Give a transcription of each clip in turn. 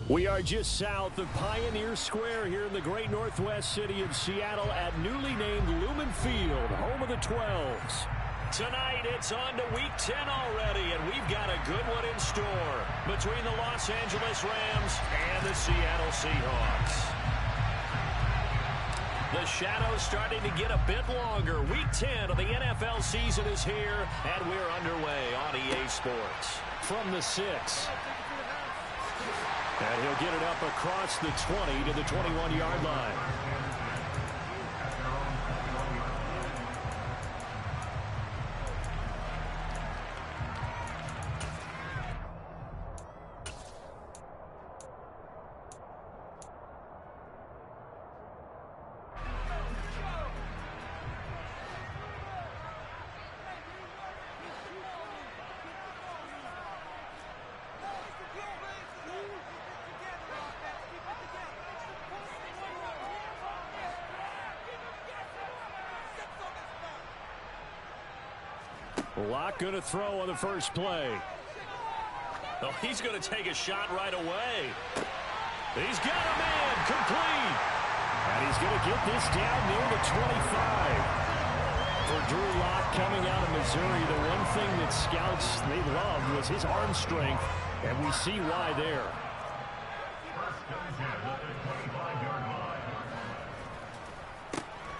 We are just south of Pioneer Square here in the great northwest city of Seattle at newly named Lumen Field, home of the 12s. Tonight, it's on to Week 10 already, and we've got a good one in store between the Los Angeles Rams and the Seattle Seahawks. The shadow's starting to get a bit longer. Week 10 of the NFL season is here, and we're underway on EA Sports. From the 6. And he'll get it up across the 20 to the 21-yard line. Locke going to throw on the first play. Oh, he's going to take a shot right away. He's got a man complete. And he's going to get this down near the 25. For Drew Locke coming out of Missouri, the one thing that scouts they loved was his arm strength, and we see why there.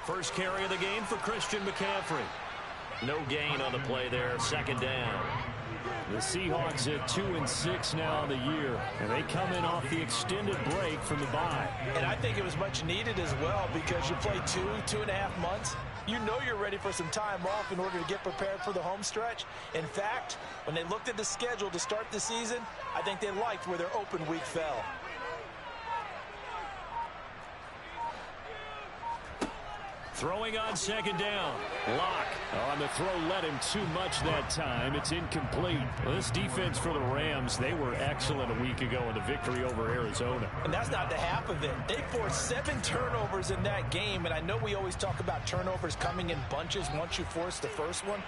First carry of the game for Christian McCaffrey. No gain on the play there, second down. The Seahawks at 2-6 now on the year, and they come in off the extended break from the bye. And I think it was much needed as well because you play 2.5 months. You know you're ready for some time off in order to get prepared for the home stretch. In fact, when they looked at the schedule to start the season, I think they liked where their open week fell. Throwing on second down. Locke on the throw led him too much that time. It's incomplete. Well, this defense for the Rams, they were excellent a week ago in the victory over Arizona. And that's not the half of it. They forced 7 turnovers in that game, and I know we always talk about turnovers coming in bunches once you force the first one.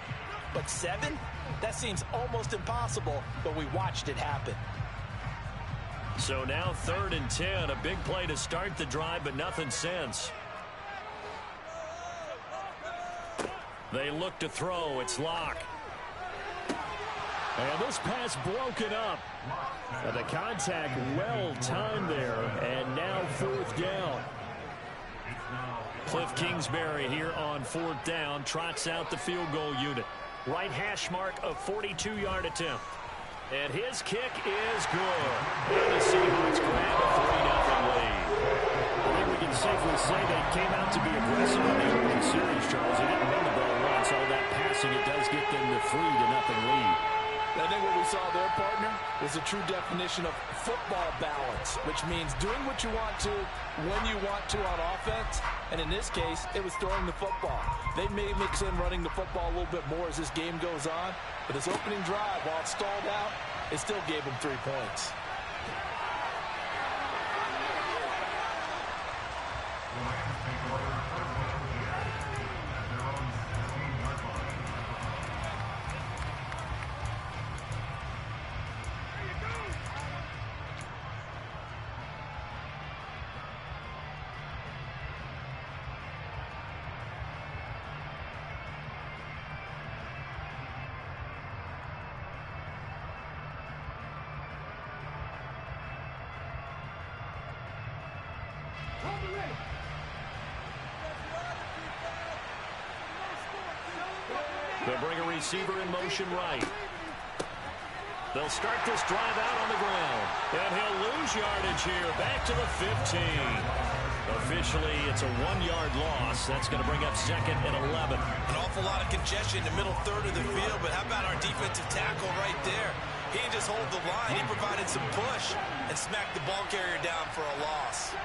But 7? That seems almost impossible, but we watched it happen. So now 3rd and 10. A big play to start the drive, but nothing since. They look to throw. It's Locke. And this pass broken up. And the contact well timed there. And now 4th down. Cliff Kingsbury here on 4th down. Trots out the field goal unit. Right hash mark of 42-yard attempt. And his kick is good. And the Seahawks grab a 3-0 lead. I think we can safely say they came out to be aggressive in the opening series, Charles. They didn't run the ball once. All that passing, it does get them the 3-0 lead. I think what we saw there, partner, was a true definition of football balance, which means doing what you want to, when you want to on offense. And in this case, it was throwing the football. They may mix in running the football a little bit more as this game goes on. But this opening drive, while it stalled out, it still gave them 3 points. They'll bring a receiver in motion right. They'll start this drive out on the ground. And he'll lose yardage here. Back to the 15. Officially, it's a 1-yard loss. That's going to bring up 2nd and 11. An awful lot of congestion in the middle third of the field, but how about our defensive tackle right there? He didn't just hold the line. He provided some push and smacked the ball carrier down for a loss.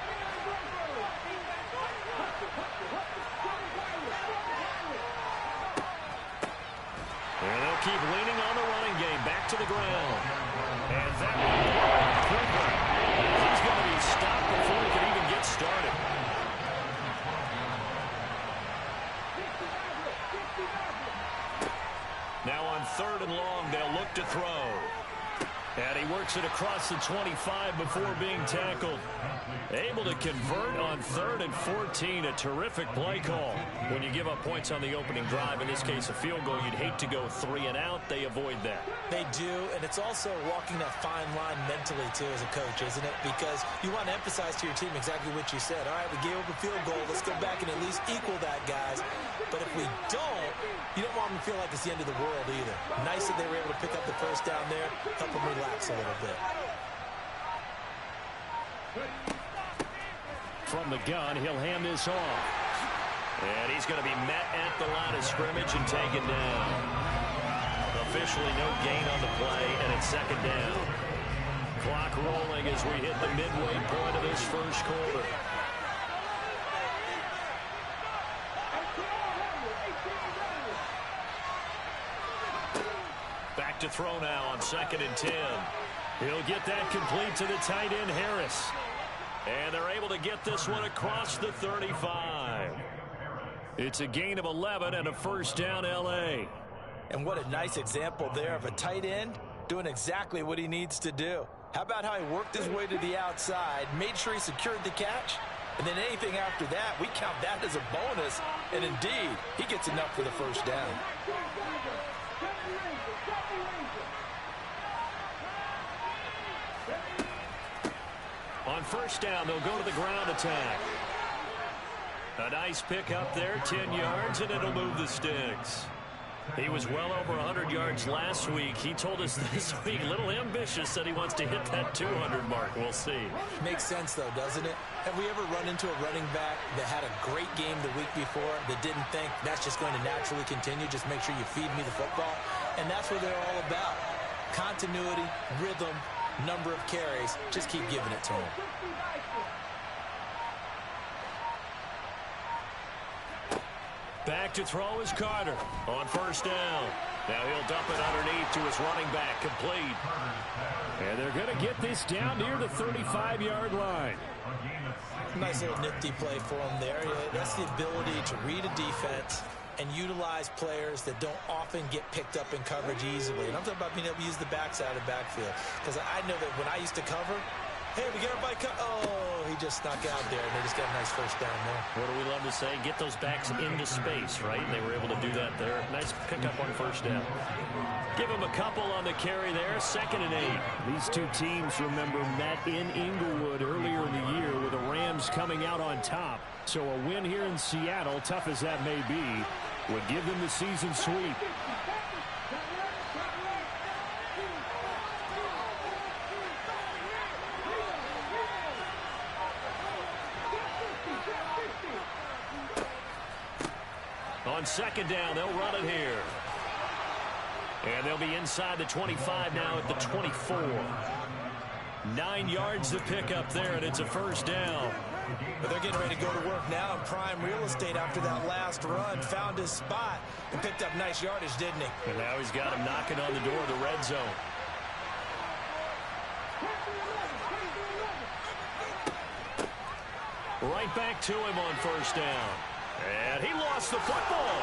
And they'll keep leaning on the running game. Back to the ground. And that he's going to be stopped before he can even get started. Now on 3rd and long, they'll look to throw. And he works it across the 25 before being tackled. Able to convert on 3rd and 14. A terrific play call. When you give up points on the opening drive, in this case a field goal, you'd hate to go 3 and out. They avoid that. They do, and it's also walking that fine line mentally, too, as a coach, isn't it? Because you want to emphasize to your team exactly what you said. All right, we gave up a field goal. Let's go back and at least equal that, guys. But if we don't, you don't want them to feel like it's the end of the world either. Nice that they were able to pick up the first down there, help them relax a little bit. From the gun, he'll hand this off. And he's going to be met at the line of scrimmage and taken down. Officially no gain on the play, and it's 2nd down. Clock rolling as we hit the midway point of this first quarter. Back to throw now on 2nd and 10. He'll get that complete to the tight end, Harris. And they're able to get this one across the 35. It's a gain of 11 and a first down, L.A. And what a nice example there of a tight end doing exactly what he needs to do. How about how he worked his way to the outside, made sure he secured the catch, and then anything after that, we count that as a bonus. And indeed, he gets enough for the first down. On first down, they'll go to the ground attack. A nice pick up there, 10 yards, and it'll move the sticks. He was well over 100 yards last week. He told us this week, a little ambitious, that he wants to hit that 200 mark. We'll see. Makes sense, though, doesn't it? Have we ever run into a running back that had a great game the week before that didn't think that's just going to naturally continue? Just make sure you feed me the football. And that's what they're all about. Continuity, rhythm, number of carries. Just keep giving it to him. Back to throw is Carter on first down. Now he'll dump it underneath to his running back, complete. And they're going to get this down near the 35-yard line. Nice little nifty play for him there. That's the ability to read a defense and utilize players that don't often get picked up in coverage easily. And I'm talking about being able to use the backside of the backfield. Because I know that when I used to cover, hey, we got everybody oh, he just snuck out there, and they just got a nice first down there. What do we love to say? Get those backs into space, right? And they were able to do that there. Nice pickup on first down. Give him a couple on the carry there, 2nd and 8. These two teams, remember, met in Inglewood earlier in the year with the Rams coming out on top. So a win here in Seattle, tough as that may be, would give them the season sweep. On 2nd down, they'll run it here. And they'll be inside the 25 now at the 24. 9 yards to pick up there, and it's a first down. But they're getting ready to go to work now in prime real estate after that last run. Found his spot and picked up nice yardage, didn't he? And now he's got him knocking on the door of the red zone. Right back to him on first down. And he lost the football.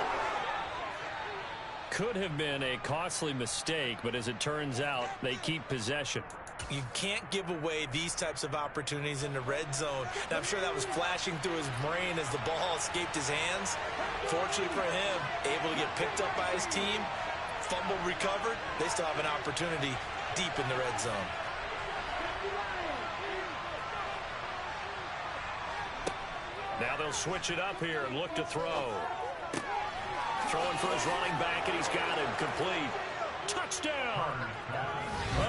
Could have been a costly mistake, but as it turns out, they keep possession. You can't give away these types of opportunities in the red zone. And I'm sure that was flashing through his brain as the ball escaped his hands. Fortunately for him, able to get picked up by his team, fumble recovered. They still have an opportunity deep in the red zone. Now they'll switch it up here and look to throw. Throwing for his running back, and he's got him complete. Touchdown!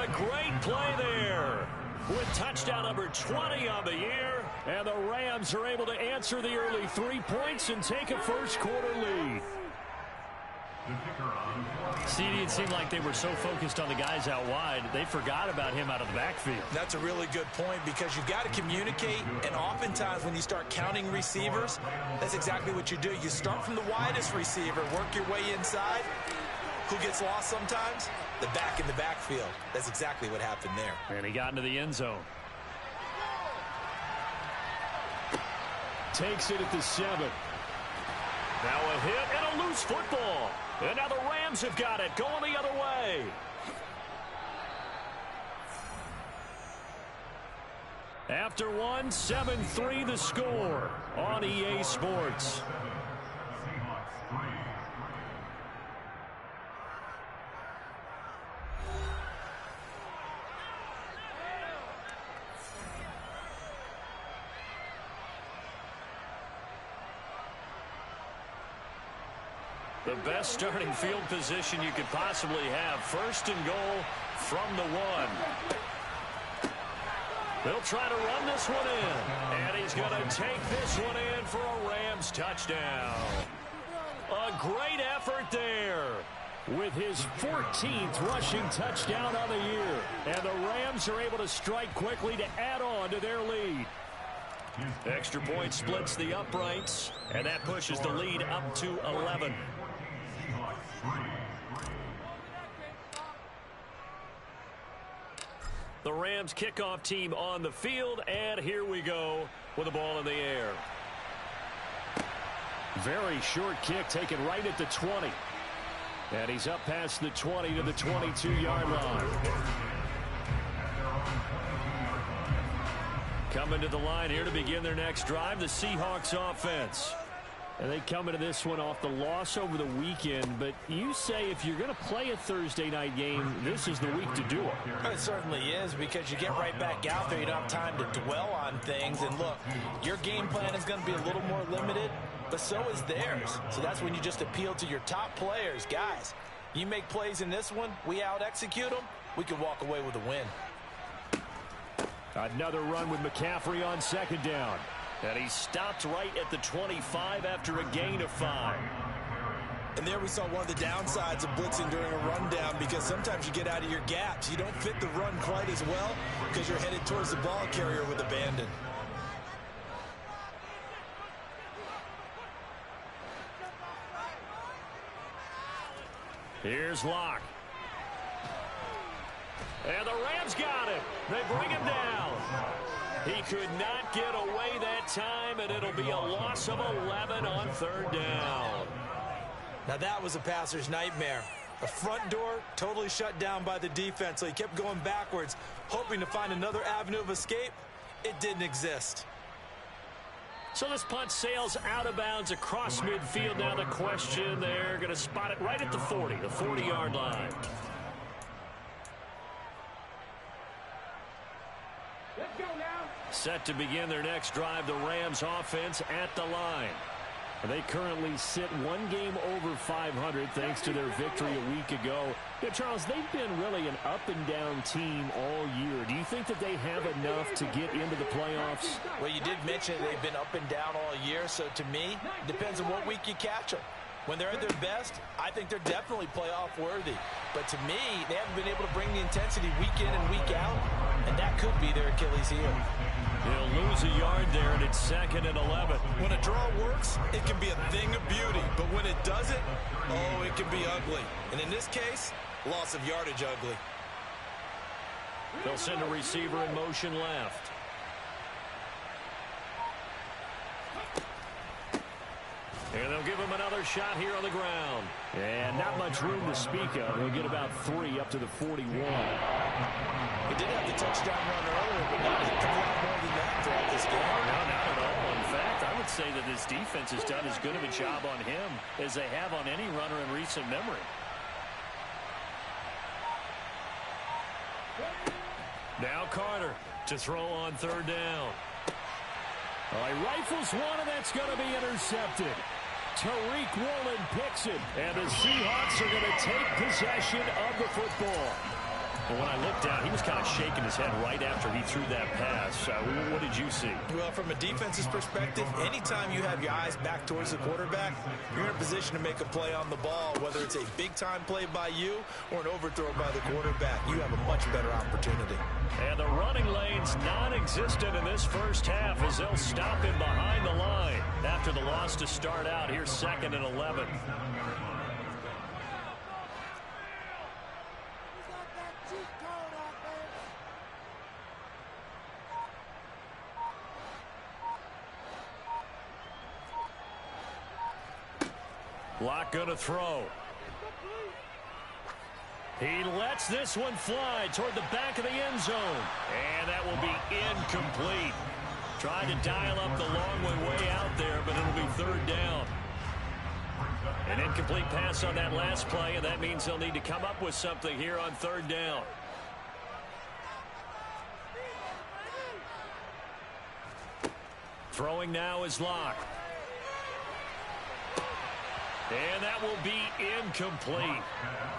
A great play there with touchdown number 20 on the year. And the Rams are able to answer the early 3 points and take a first quarter lead. CD, it seemed like they were so focused on the guys out wide, they forgot about him out of the backfield. That's a really good point because you've got to communicate, and oftentimes when you start counting receivers, that's exactly what you do. You start from the widest receiver, work your way inside. Who gets lost sometimes? The back in the backfield. That's exactly what happened there. And he got into the end zone. Takes it at the 7. Now a hit and a loose football. And now the Rams have got it, going the other way. After one, 7-3 the score on EA Sports. The best starting field position you could possibly have. First and goal from the 1. They'll try to run this one in. And he's going to take this one in for a Rams touchdown. A great effort there. With his 14th rushing touchdown on the year. And the Rams are able to strike quickly to add on to their lead. Extra point splits the uprights. And that pushes the lead up to 11. The Rams kickoff team on the field, and here we go with the ball in the air. Very short kick taken right at the 20. And he's up past the 20 to the 22-yard line. Coming to the line here to begin their next drive, the Seahawks offense. And they come into this one off the loss over the weekend. But you say if you're going to play a Thursday night game, this is the week to do it. It certainly is, because you get right back out there. You don't have time to dwell on things. And look, your game plan is going to be a little more limited, but so is theirs. So that's when you just appeal to your top players. Guys, you make plays in this one, we out-execute them, we can walk away with a win. Another run with McCaffrey on second down. And he stopped right at the 25 after a gain of 5. And there we saw one of the downsides of blitzing during a rundown, because sometimes you get out of your gaps. You don't fit the run quite as well because you're headed towards the ball carrier with abandon. Here's Locke. And the Rams got him. They bring him down. He could not get away that time, and it'll be a loss of 11 on third down. Now that was a passer's nightmare. The front door totally shut down by the defense, so he kept going backwards, hoping to find another avenue of escape. It didn't exist. So this punt sails out of bounds across midfield. Now the question, they're going to spot it right at the 40, the 40-yard line. Set to begin their next drive, the Rams offense at the line. They currently sit one game over 500 thanks to their victory a week ago. Yeah, Charles, they've been really an up-and-down team all year. Do you think that they have enough to get into the playoffs? Well, you did mention they've been up and down all year, so to me, it depends on what week you catch them. When they're at their best, I think they're definitely playoff worthy. But to me, they haven't been able to bring the intensity week in and week out, and that could be their Achilles heel. He'll lose a yard there, and it's 2nd and 11. When a draw works, it can be a thing of beauty. But when it doesn't, oh, it can be ugly. And in this case, loss of yardage ugly. They'll send a receiver in motion left. And they'll give him another shot here on the ground. And not much room to speak of. He'll get about 3 up to the 41. He did have the touchdown run earlier, but not a lot more than that throughout this game. No, not at all. In fact, I would say that this defense has done as good of a job on him as they have on any runner in recent memory. Now Carter to throw on third down. He rifles one, and that's going to be intercepted. Tariq Woolen picks it, and the Seahawks are going to take possession of the football. Well, when I looked down, he was kind of shaking his head right after he threw that pass. What did you see? Well, from a defense's perspective, anytime you have your eyes back towards the quarterback, you're in a position to make a play on the ball, whether it's a big-time play by you or an overthrow by the quarterback. You have a much better opportunity. And the running lane's non-existent in this first half as they'll stop him behind the line after the loss to start out. Here's 2nd and 11. Locke going to throw. He lets this one fly toward the back of the end zone. And that will be incomplete. Tried to dial up the long way out there, but it'll be third down. An incomplete pass on that last play, and that means they'll need to come up with something here on third down. Throwing now is Locke. And that will be incomplete.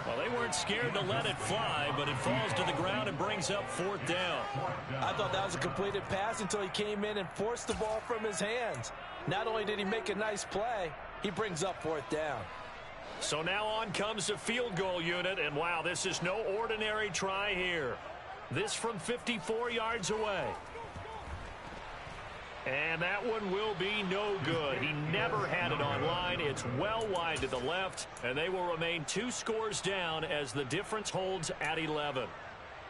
Well, they weren't scared to let it fly, but it falls to the ground and brings up fourth down. I thought that was a completed pass until he came in and forced the ball from his hands. Not only did he make a nice play, he brings up fourth down. So now on comes the field goal unit, and wow, this is no ordinary try here. This from 54 yards away. And that one will be no good. He never had it on line. It's well wide to the left, and they will remain 2 scores down as the difference holds at 11.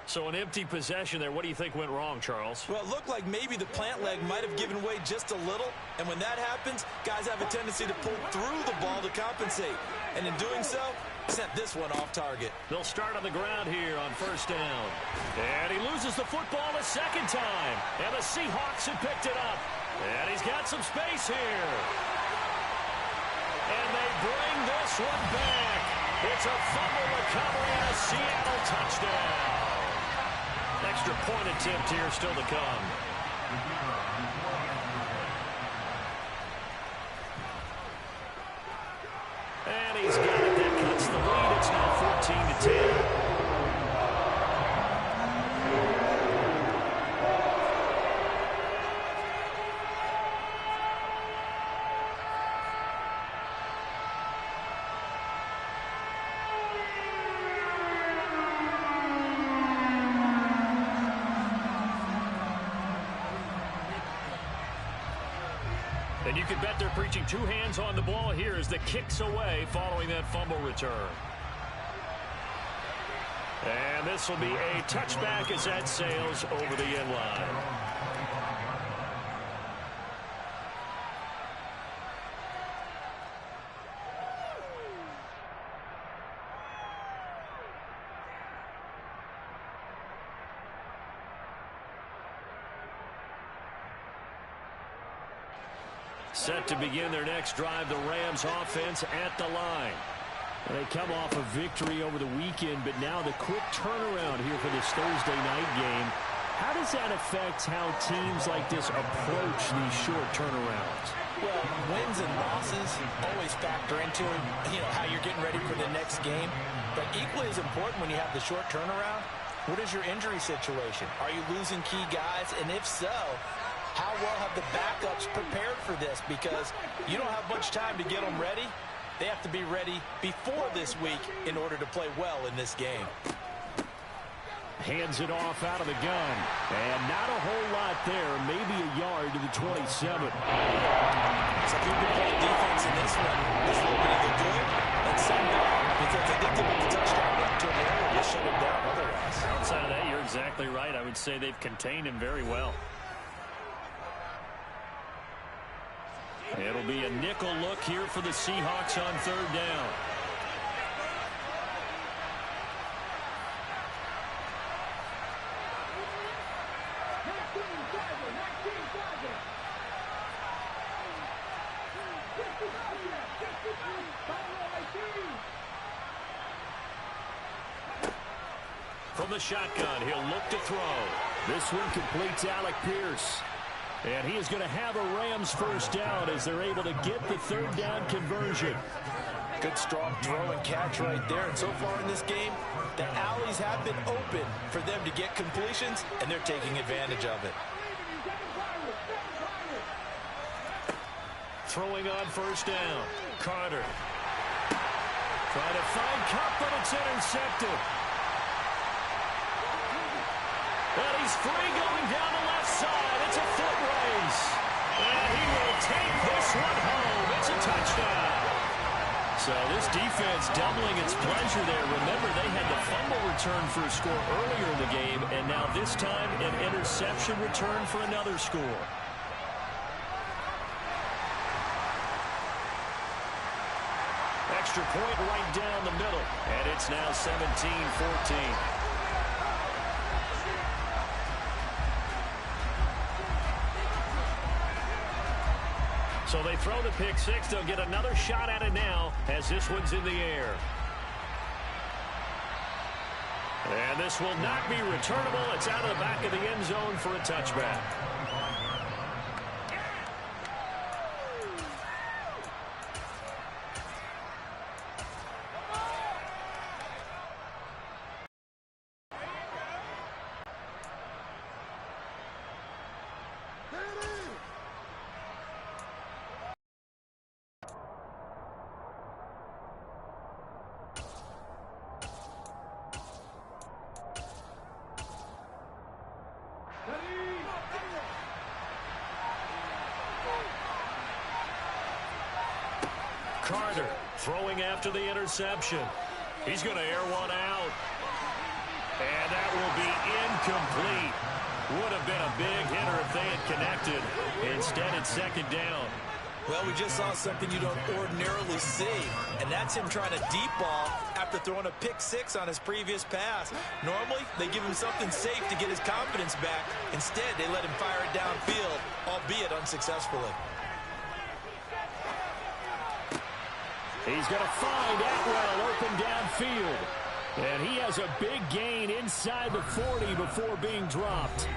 So an empty possession there. What do you think went wrong, Charles? Well, it looked like maybe the plant leg might have given way just a little, and when that happens, guys have a tendency to pull through the ball to compensate. And in doing so, sent this one off target. They'll start on the ground here on first down. And he loses the football a second time. And the Seahawks have picked it up. And he's got some space here. And they bring this one back. It's a fumble recovery and a Seattle touchdown. Extra point attempt here still to come. And he's got it. That cuts the lead. It's now 14-10. And you can bet they're preaching 2 hands on the ball here as the kick's away following that fumble return. And this will be a touchback as that sails over the end line. Set to begin their next drive, the Rams offense at the line. They come off a victory over the weekend, but now the quick turnaround here for this Thursday night game. How does that affect how teams like this approach these short turnarounds? Well, wins and losses always factor into how you're getting ready for the next game. But equally as important when you have the short turnaround, what is your injury situation? Are you losing key guys? And if so, how well have the backups prepared for this? Because you don't have much time to get them ready. They have to be ready before this week in order to play well in this game. Hands it off out of the gun. And not a whole lot there. Maybe a yard to the 27. Some people play defense in this one. This will be either good and some bad. Because they did give up the touchdown run to him earlier to shut him down otherwise. Outside of that, you're exactly right. I would say they've contained him very well. It'll be a nickel look here for the Seahawks on third down. From the shotgun, he'll look to throw. This one completes Alec Pierce. And he is going to have a Rams first down as they're able to get the third down conversion. Good strong throw and catch right there. And so far in this game, the alleys have been open for them to get completions, and they're taking advantage of it. Throwing on first down. Carter. Trying to find Cup, but it's intercepted. And he's free going down the left side. It's a foot race. And he will take this one home. It's a touchdown. So this defense doubling its pleasure there. Remember, they had the fumble return for a score earlier in the game, and now this time an interception return for another score. Extra extra point right down the middle. And it's now 17-14. So they throw the pick six. They'll get another shot at it now as this one's in the air. And this will not be returnable. It's out of the back of the end zone for a touchback. Carter throwing after the interception. He's going to air one out. And that will be incomplete. Would have been a big hitter if they had connected. Instead, it's second down. Well, we just saw something you don't ordinarily see, and that's him trying to deep ball after throwing a pick six on his previous pass. Normally, they give him something safe to get his confidence back. Instead, they let him fire it downfield, albeit unsuccessfully. He's going to find Atwell open downfield. And he has a big gain inside the 40 before being dropped.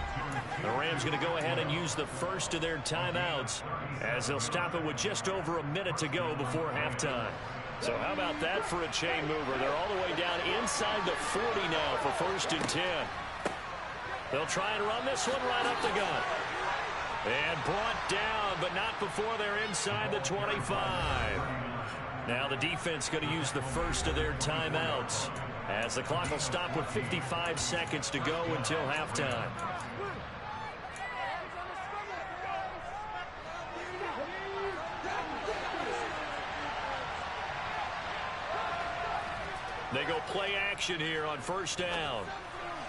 The Rams going to go ahead and use the first of their timeouts as they'll stop it with just over a minute to go before halftime. So how about that for a chain mover? They're all the way down inside the 40 now for 1st and 10. They'll try and run this one right up the gut. And brought down, but not before they're inside the 25. Now the defense going to use the first of their timeouts as the clock will stop with 55 seconds to go until halftime. They go play action here on 1st down.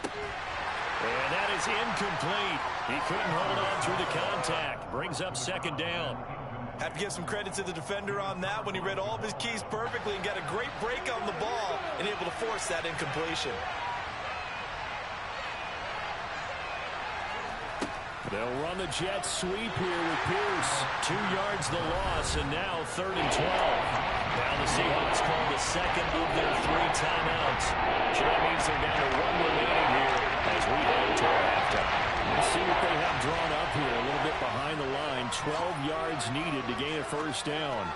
And that is incomplete. He couldn't hold on through the contact. Brings up 2nd down. Have to give some credit to the defender on that when he read all of his keys perfectly and got a great break on the ball and able to force that incompletion. They'll run the jet sweep here with Pierce. 2 yards the loss, and now 3rd and 12. Now the Seahawks call the second of their 3 timeouts. So that means they're down to 1 remaining here as we head toward halftime. Let's see what they have drawn up here. A little bit behind the line. 12 yards needed to gain a 1st down.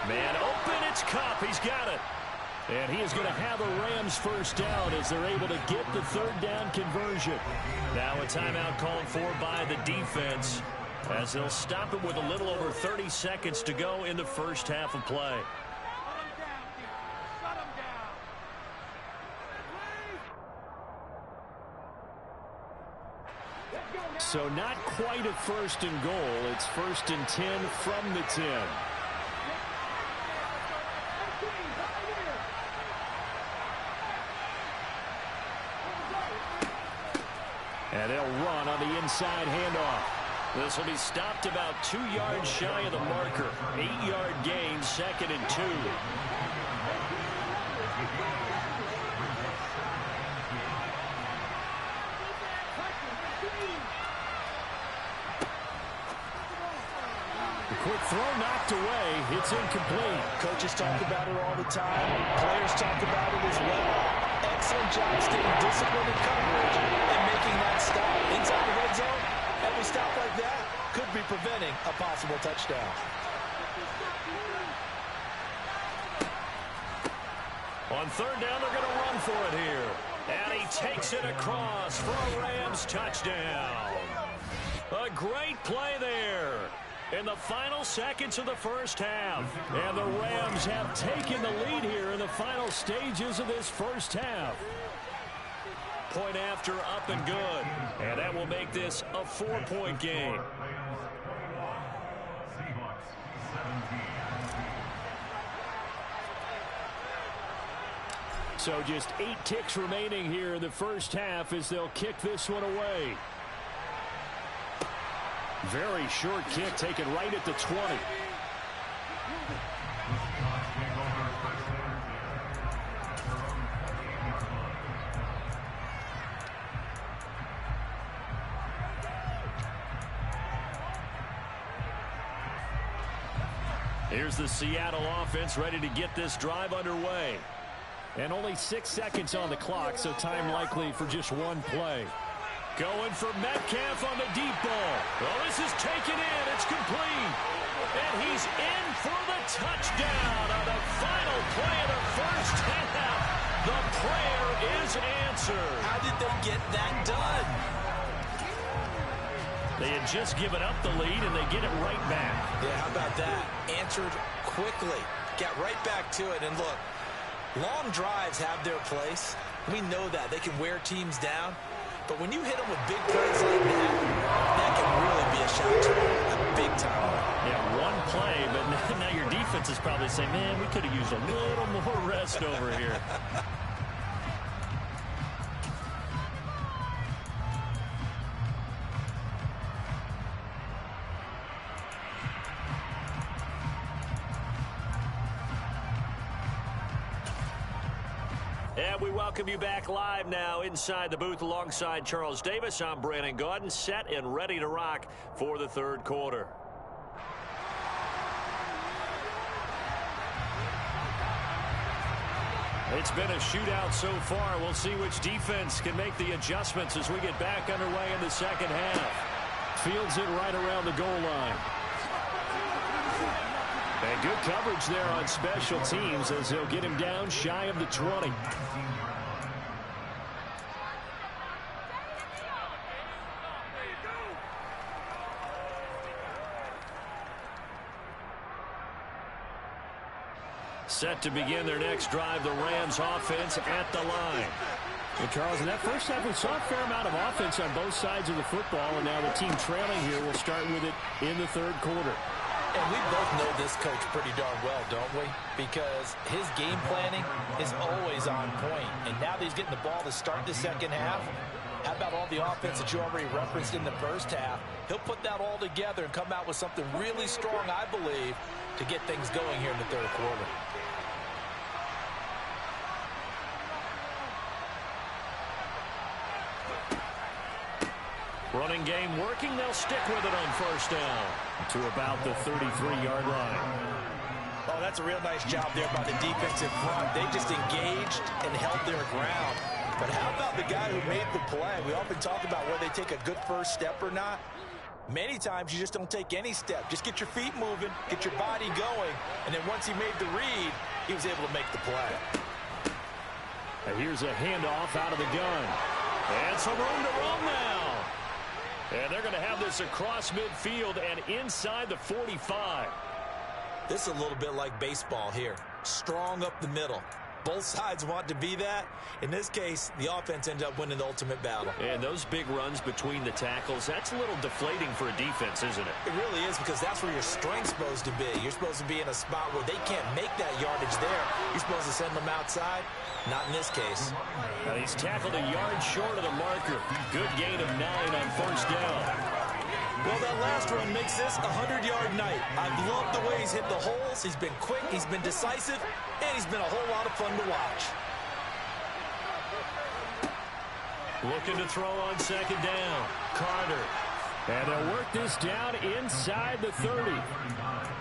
Man open, it's Kupp. He's got it. And he is going to have a Rams 1st down as they're able to get the 3rd down conversion. Now a timeout called for by the defense as they'll stop it with a little over 30 seconds to go in the 1st half of play. So not quite a 1st and goal. It's 1st and 10 from the 10. And they'll run on the inside handoff. This will be stopped about 2 yards shy of the marker. 8-yard gain, 2nd and 2. The quick throw knocked away. It's incomplete. Coaches talk about it all the time. Players talk about it as well. Excellent job staying disciplined in coverage and making that stop inside the red zone. Every stop like that could be preventing a possible touchdown. On 3rd down, they're going to run for it here. And he takes it across for a Rams touchdown. A great play there in the final seconds of the 1st half. And the Rams have taken the lead here in the final stages of this 1st half. Point after, up and good. And that will make this a 4-point game. So just 8 ticks remaining here in the 1st half as they'll kick this one away. Very short kick taken right at the 20. Here's the Seattle offense ready to get this drive underway. And only 6 seconds on the clock, so time likely for just one play. Going for Metcalf on the deep ball. Well, this is taken in. It's complete. And he's in for the touchdown on the final play of the first half. The prayer is answered. How did they get that done? They had just given up the lead, and they get it right back. Yeah, how about that? Answered quickly. Got right back to it. And look, long drives have their place. We know that. They can wear teams down. But when you hit them with big plays like that can really be a shot to a big-time one. Yeah, one play, but now your defense is probably saying, man, we could have used a little more rest over here. And we welcome you back live now inside the booth alongside Charles Davis. I'm Brandon Gaudin, set and ready to rock for the third quarter. It's been a shootout so far. We'll see which defense can make the adjustments as we get back underway in the second half. Fields it right around the goal line. And good coverage there on special teams as they'll get him down shy of the 20. Set to begin their next drive, the Rams offense at the line. Well, Charles, in that first half, we saw a fair amount of offense on both sides of the football, and now the team trailing here will start with it in the third quarter. And we both know this coach pretty darn well, don't we? Because his game planning is always on point. And now that he's getting the ball to start the second half, how about all the offense that you already referenced in the first half? He'll put that all together and come out with something really strong, I believe, to get things going here in the third quarter. Running game working. They'll stick with it on first down to about the 33-yard line. Oh, that's a real nice job there by the defensive front. They just engaged and held their ground. But how about the guy who made the play? We often talk about whether they take a good first step or not. Many times you just don't take any step. Just get your feet moving, get your body going, and then once he made the read, he was able to make the play. And here's a handoff out of the gun. And some room to run now. And they're going to have this across midfield and inside the 45. This is a little bit like baseball here. Strong up the middle. Both sides want to be that. In this case, the offense ended up winning the ultimate battle. And those big runs between the tackles, that's a little deflating for a defense, isn't it? It really is, because that's where your strength's supposed to be. You're supposed to be in a spot where they can't make that yardage there. You're supposed to send them outside. Not in this case. Now he's tackled a yard short of the marker. Good gain of 9 on first down. Well, that last run makes this a 100-yard night. I've loved the way he's hit the holes. He's been quick, he's been decisive, and he's been a whole lot of fun to watch. Looking to throw on second down. Carter. And they'll work this down inside the 30.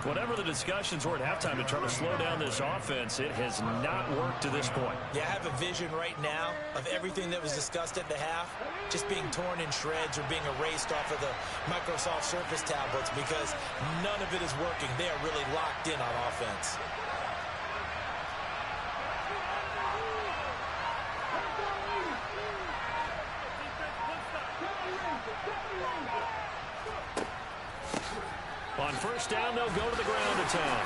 Whatever the discussions were at halftime to try to slow down this offense, it has not worked to this point. Yeah, I have a vision right now of everything that was discussed at the half just being torn in shreds or being erased off of the Microsoft Surface tablets, because none of it is working. They are really locked in on offense. On first down, they'll go to the ground attack.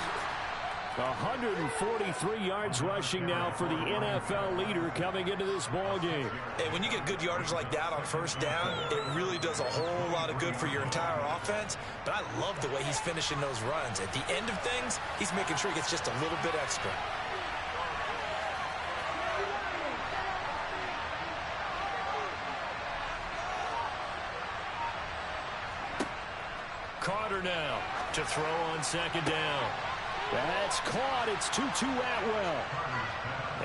143 yards rushing now for the NFL leader coming into this ball game. And when you get good yardage like that on first down, it really does a whole lot of good for your entire offense. But I love the way he's finishing those runs. At the end of things, he's making sure he gets just a little bit extra. Carter now to throw on second down. That's caught. It's Tutu Atwell.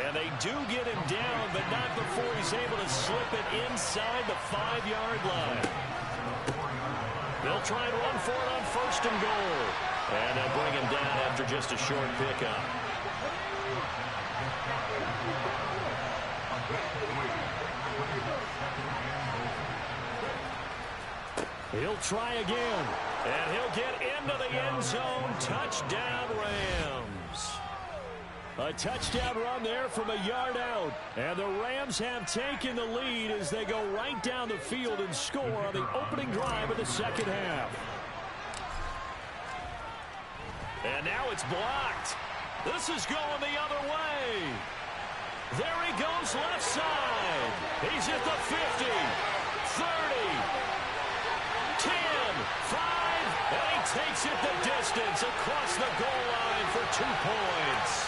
And they do get him down, but not before he's able to slip it inside the 5-yard line. They'll try and run for it on 1st and goal. And they'll bring him down after just a short pickup. He'll try again. And he'll get into the end zone. Touchdown, Rams. A touchdown run there from a yard out. And the Rams have taken the lead as they go right down the field and score on the opening drive of the second half. And now it's blocked. This is going the other way. There he goes left side. He's at the 50, 30, 10, 5, and he takes it the distance across the goal line for 2 points.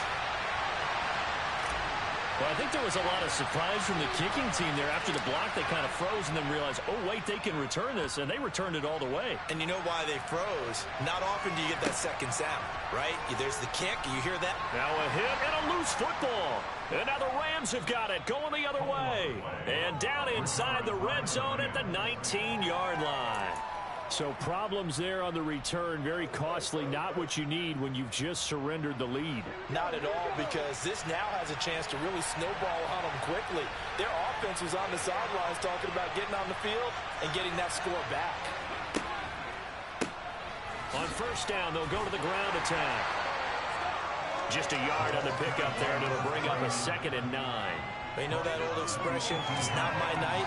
Well, I think there was a lot of surprise from the kicking team there. After the block, they kind of froze and then realized, oh, wait, they can return this, and they returned it all the way. And you know why they froze? Not often do you get that second sound, right? There's the kick. You hear that? Now a hit and a loose football. And now the Rams have got it, going the other way. And down inside the red zone at the 19-yard line. So problems there on the return, very costly, not what you need when you've just surrendered the lead. Not at all, because this now has a chance to really snowball on them quickly. Their offense was on the sidelines talking about getting on the field and getting that score back. On 1st down, they'll go to the ground attack. Just a yard on the pickup there, and it'll bring up a 2nd and 9. You know that old expression, it's not my night?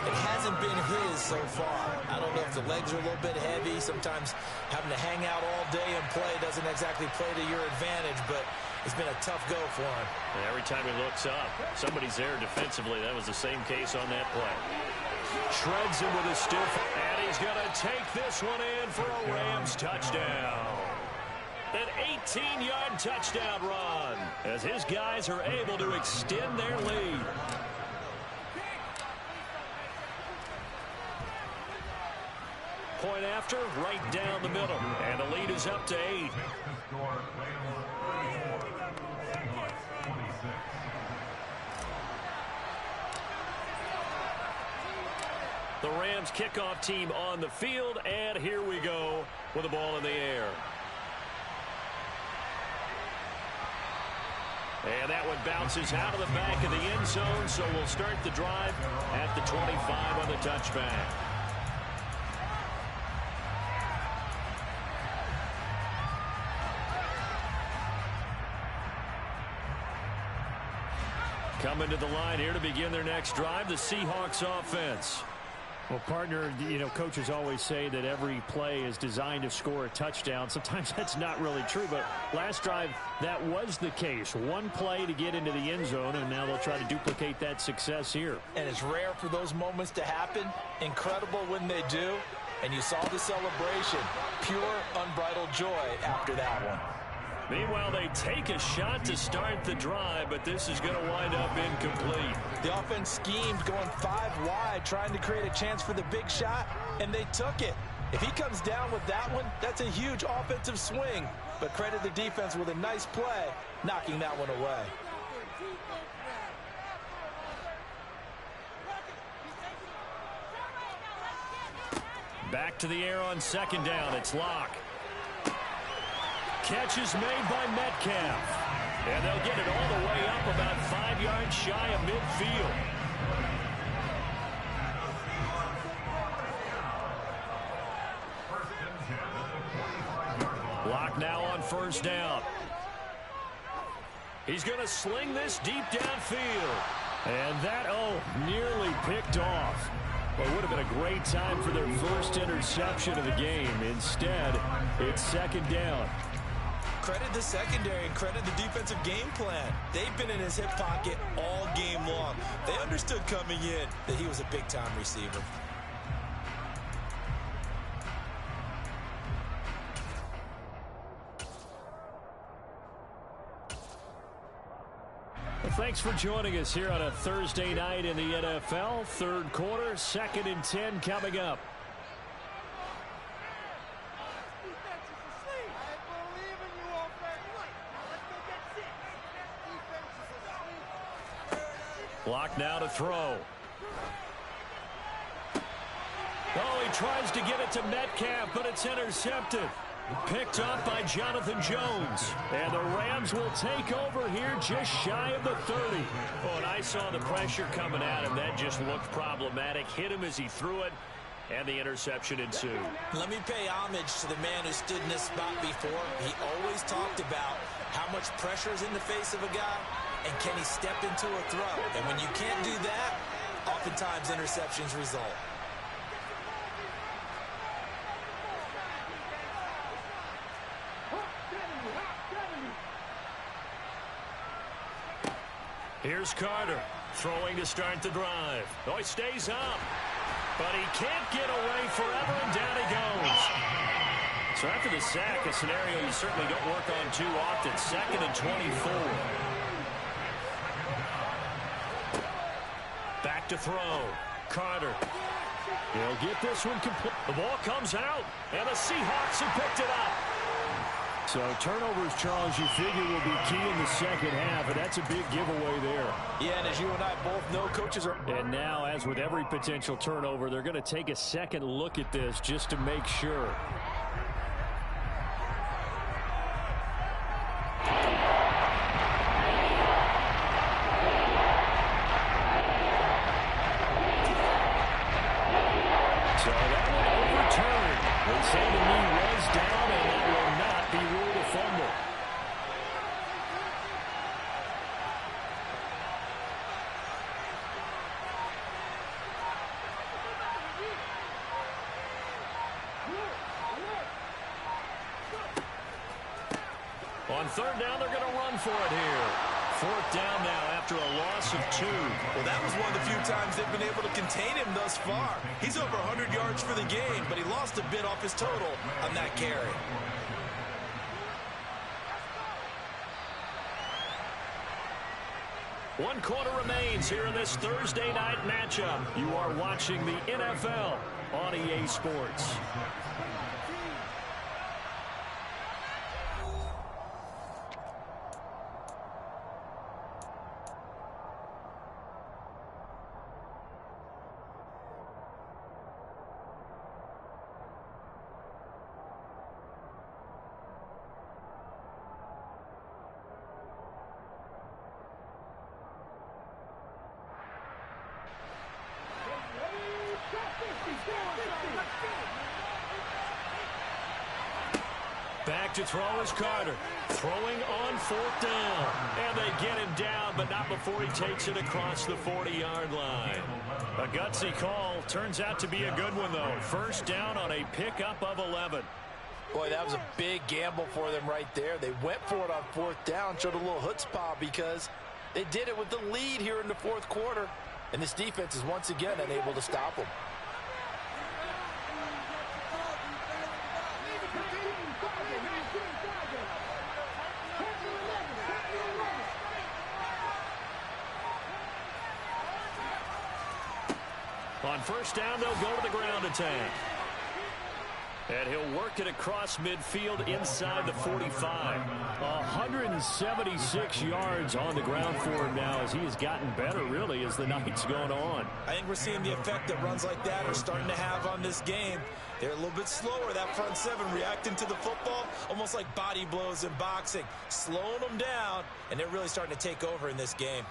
It hasn't been his so far. I don't know if the legs are a little bit heavy. Sometimes having to hang out all day and play doesn't exactly play to your advantage, but it's been a tough go for him. And every time he looks up, somebody's there defensively. That was the same case on that play. Shreds him with a stiff, and he's going to take this one in for a Rams touchdown. An 18-yard touchdown run as his guys are able to extend their lead. Point after, right down the middle. And the lead is up to 8. The Rams kickoff team on the field, and here we go with the ball in the air. And that one bounces out of the back of the end zone, so we'll start the drive at the 25 on the touchback. Coming to the line here to begin their next drive, the Seahawks offense. Well, partner, you know, coaches always say that every play is designed to score a touchdown. Sometimes that's not really true, but last drive, that was the case. One play to get into the end zone, and now they'll try to duplicate that success here. And it's rare for those moments to happen. Incredible when they do. And you saw the celebration. Pure, unbridled joy after that one. Meanwhile, they take a shot to start the drive, but this is going to wind up incomplete. The offense schemed going 5 wide, trying to create a chance for the big shot, and they took it. If he comes down with that one, that's a huge offensive swing. But credit the defense with a nice play, knocking that one away. Back to the air on 2nd down. It's Locke. Catch is made by Metcalf. And they'll get it all the way up about 5 yards shy of midfield. Locke now on 1st down. He's going to sling this deep downfield. And that, nearly picked off. Well, it would have been a great time for their first interception of the game. Instead, it's 2nd down. Credit the secondary and credit the defensive game plan. They've been in his hip pocket all game long. They understood coming in that he was a big-time receiver. Well, thanks for joining us here on a Thursday night in the NFL. 3rd quarter, 2nd and 10 coming up. Block now to throw. Oh, he tries to get it to Metcalf, but it's intercepted. Picked up by Jonathan Jones. And the Rams will take over here just shy of the 30. Oh, and I saw the pressure coming at him. That just looked problematic. Hit him as he threw it, and the interception ensued. Let me pay homage to the man who stood in this spot before. He always talked about how much pressure is in the face of a guy, and can he step into a throw. And when you can't do that, oftentimes interceptions result. Here's Carter, throwing to start the drive. Oh, he stays up, but he can't get away forever, and down he goes. So after the sack, a scenario you certainly don't work on too often. 2nd and 24. Back to throw. Carter. He'll get this one complete. The ball comes out, and the Seahawks have picked it up. So turnovers, Charles, you figure will be key in the second half, and that's a big giveaway there. Yeah, and as you and I both know, coaches are... And now, as with every potential turnover, they're going to take a second look at this just to make sure. So that one overturned. They say the knee was down, and that will not be ruled a fumble. On 3rd down, they're going to run for it here. 4th down now after a loss of 2. Well, that was one of the few times they've been able to contain him thus far. He's over 100 yards for the game, but he lost a bit off his total on that carry. One quarter remains here in this Thursday night matchup. You are watching the NFL on EA Sports. Back to throw is Carter. Throwing on 4th down. And they get him down, but not before he takes it across the 40-yard line. A gutsy call. Turns out to be a good one, though. 1st down on a pickup of 11. Boy, that was a big gamble for them right there. They went for it on 4th down, showed a little chutzpah because they did it with the lead here in the 4th quarter. And this defense is once again unable to stop them. On 1st down, they'll go to the ground attack. And he'll work it across midfield inside the 45. 176 yards on the ground for him now as he has gotten better, really, as the night's gone on. I think we're seeing the effect that runs like that are starting to have on this game. They're a little bit slower, that front 7, reacting to the football, almost like body blows in boxing, slowing them down, and they're really starting to take over in this game.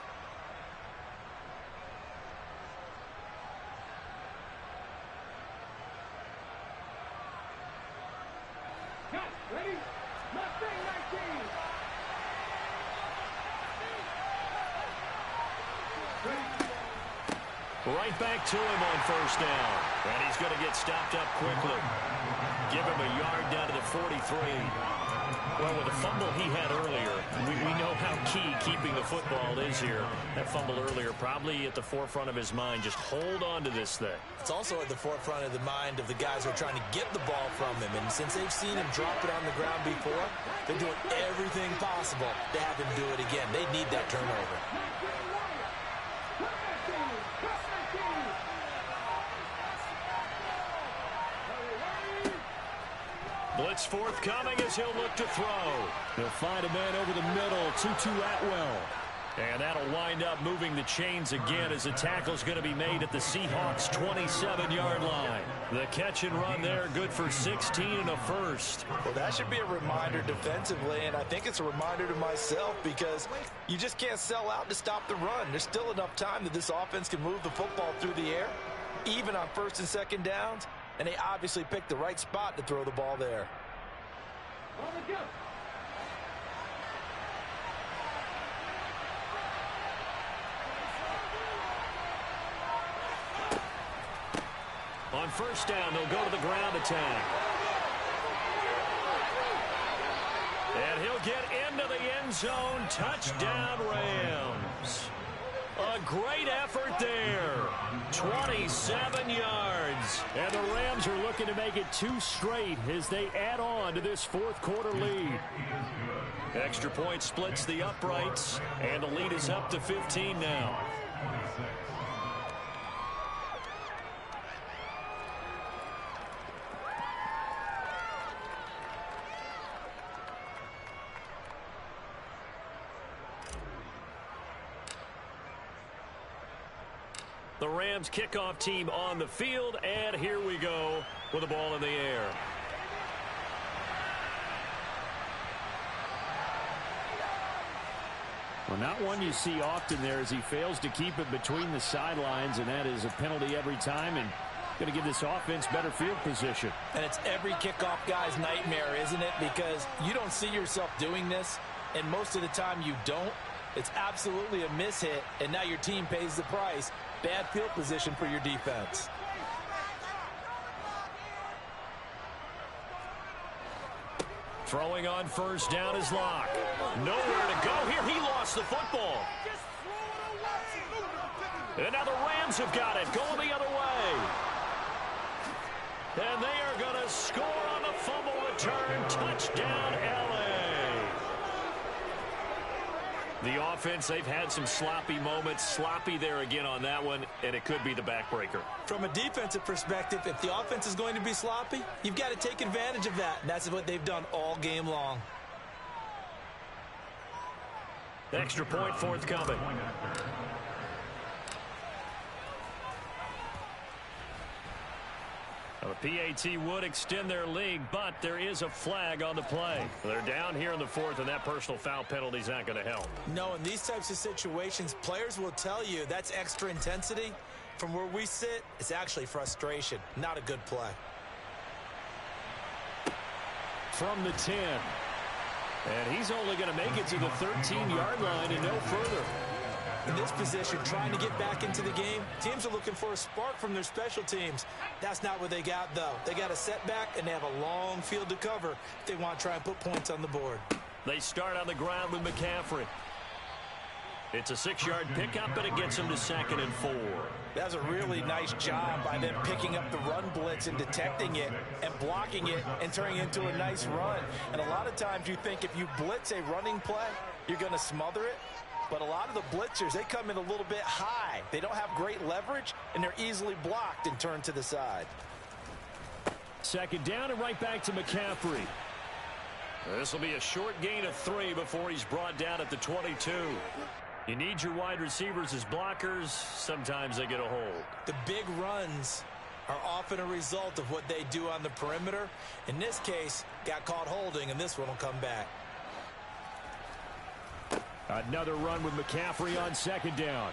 Right back to him on 1st down. And he's going to get stopped up quickly. Give him a yard down to the 43. Well, with the fumble he had earlier, we know how key keeping the football is here. That fumble earlier probably at the forefront of his mind. Just hold on to this thing. It's also at the forefront of the mind of the guys who are trying to get the ball from him. And since they've seen him drop it on the ground before, they're doing everything possible to have him do it again. They need that turnover. Blitz forthcoming as he'll look to throw. He'll find a man over the middle. Tutu Atwell. And that'll wind up moving the chains again as the tackle's going to be made at the Seahawks' 27-yard line. The catch and run there, good for 16 and a first. Well, that should be a reminder defensively, and I think it's a reminder to myself because you just can't sell out to stop the run. There's still enough time that this offense can move the football through the air, even on first and second downs, and they obviously picked the right spot to throw the ball there. On first down, they'll go to the ground attack. And he'll get into the end zone. Touchdown, Rams. A great effort there. 27 yards. And the Rams are looking to make it 2 straight as they add on to this fourth quarter lead. Extra point splits the uprights, and the lead is up to 15 now. The Rams kickoff team on the field, and here we go with the ball in the air. Well, not one you see often there as he fails to keep it between the sidelines, and that is a penalty every time, and going to give this offense better field position. And it's every kickoff guy's nightmare, isn't it? Because you don't see yourself doing this, and most of the time you don't. It's absolutely a mishit, and now your team pays the price. Bad field position for your defense. Throwing on first down is Locke. Nowhere to go here. He lost the football. And now the Rams have got it, going the other way. And they are going to score on the fumble return. Touchdown, LA. The offense, they've had some sloppy moments. Sloppy there again on that one, and it could be the backbreaker. From a defensive perspective, if the offense is going to be sloppy, you've got to take advantage of that. And that's what they've done all game long. Extra point forthcoming. The PAT would extend their lead, but there is a flag on the play. They're down here in the fourth, and that personal foul penalty is not going to help. No, in these types of situations, players will tell you that's extra intensity. From where we sit, it's actually frustration, not a good play. From the 10. And he's only going to make it to the 13-yard line and no further. In this position, trying to get back into the game, teams are looking for a spark from their special teams. That's not what they got, though. They got a setback, and they have a long field to cover if they want to try and put points on the board. They start on the ground with McCaffrey. It's a 6-yard pickup, and it gets them to 2nd and 4. That was a really nice job by them picking up the run blitz and detecting it and blocking it and turning it into a nice run. And a lot of times you think if you blitz a running play, you're going to smother it. But a lot of the blitzers, they come in a little bit high. They don't have great leverage, and they're easily blocked and turned to the side. 2nd down and right back to McCaffrey. This will be a short gain of 3 before he's brought down at the 22. You need your wide receivers as blockers. Sometimes they get a hold. The big runs are often a result of what they do on the perimeter. In this case, got caught holding, and this one will come back. Another run with McCaffrey on 2nd down.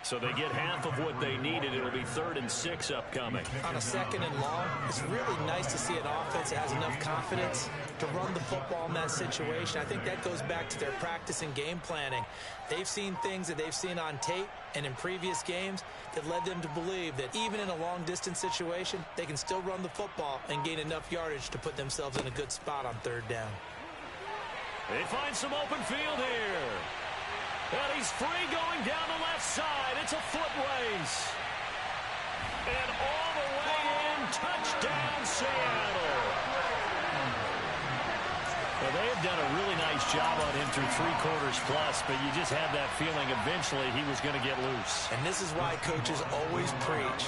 So they get half of what they needed. It'll be 3rd and 6 upcoming. On a 2nd and long, it's really nice to see an offense that has enough confidence to run the football in that situation. I think that goes back to their practice and game planning. They've seen things that they've seen on tape and in previous games that led them to believe that even in a long-distance situation, they can still run the football and gain enough yardage to put themselves in a good spot on 3rd down. They find some open field here. And he's free going down the left side. It's a foot race. And all the way in, touchdown Seattle. Well, they have done a really nice job on him through 3 quarters plus, but you just had that feeling eventually he was going to get loose. And this is why coaches always preach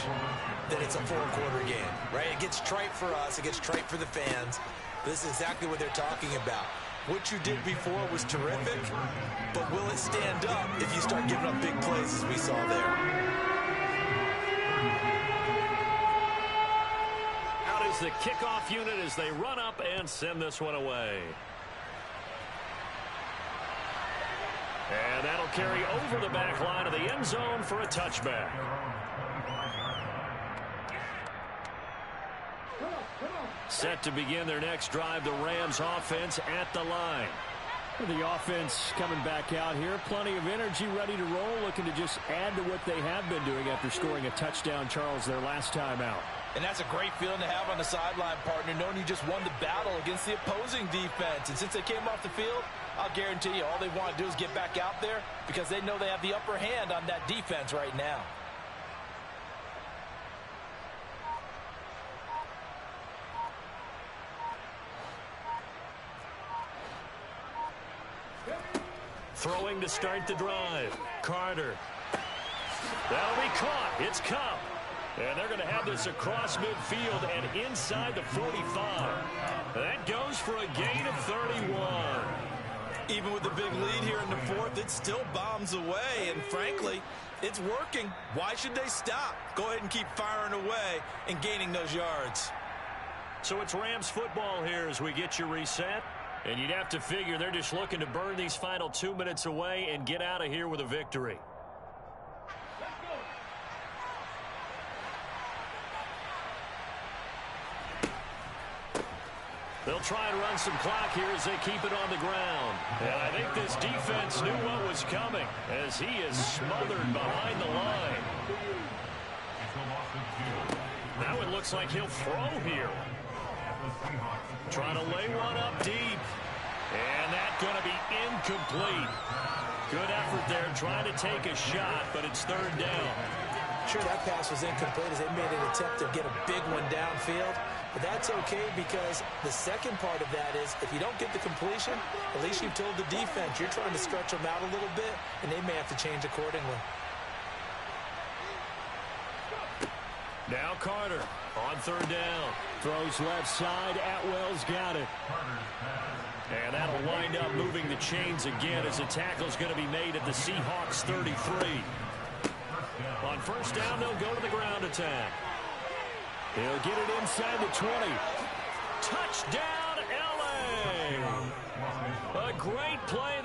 that it's a 4-quarter game, right? It gets trite for us. It gets trite for the fans. This is exactly what they're talking about. What you did before was terrific, but will it stand up if you start giving up big plays as we saw there? Out is the kickoff unit as they run up and send this one away. And that'll carry over the back line of the end zone for a touchback. Set to begin their next drive, the Rams offense at the line. The offense coming back out here. Plenty of energy, ready to roll, looking to just add to what they have been doing after scoring a touchdown, Charles, their last time out. And that's a great feeling to have on the sideline, partner, knowing you just won the battle against the opposing defense. And since they came off the field, I'll guarantee you all they want to do is get back out there because they know they have the upper hand on that defense right now. Throwing to start the drive. Carter. That'll be caught. It's Cup. And they're going to have this across midfield and inside the 45. That goes for a gain of 31. Even with the big lead here in the fourth, it still bombs away. And frankly, it's working. Why should they stop? Go ahead and keep firing away and gaining those yards. So it's Rams football here as we get you reset. And you'd have to figure they're just looking to burn these final 2 minutes away and get out of here with a victory. They'll try and run some clock here as they keep it on the ground. And I think this defense knew what was coming as he is smothered behind the line. Now it looks like he'll throw here. Trying to lay one up deep. And that's going to be incomplete. Good effort there trying to take a shot, but it's third down. Sure, that pass was incomplete as they made an attempt to get a big one downfield. But that's okay because the second part of that is if you don't get the completion, at least you've told the defense you're trying to stretch them out a little bit, and they may have to change accordingly. Now Carter on third down. Throws left side. Atwell's got it. And that'll wind up moving the chains again as the tackle's going to be made at the Seahawks 33. On first down, they'll go to the ground attack. He'll get it inside the 20. Touchdown, L.A. A great play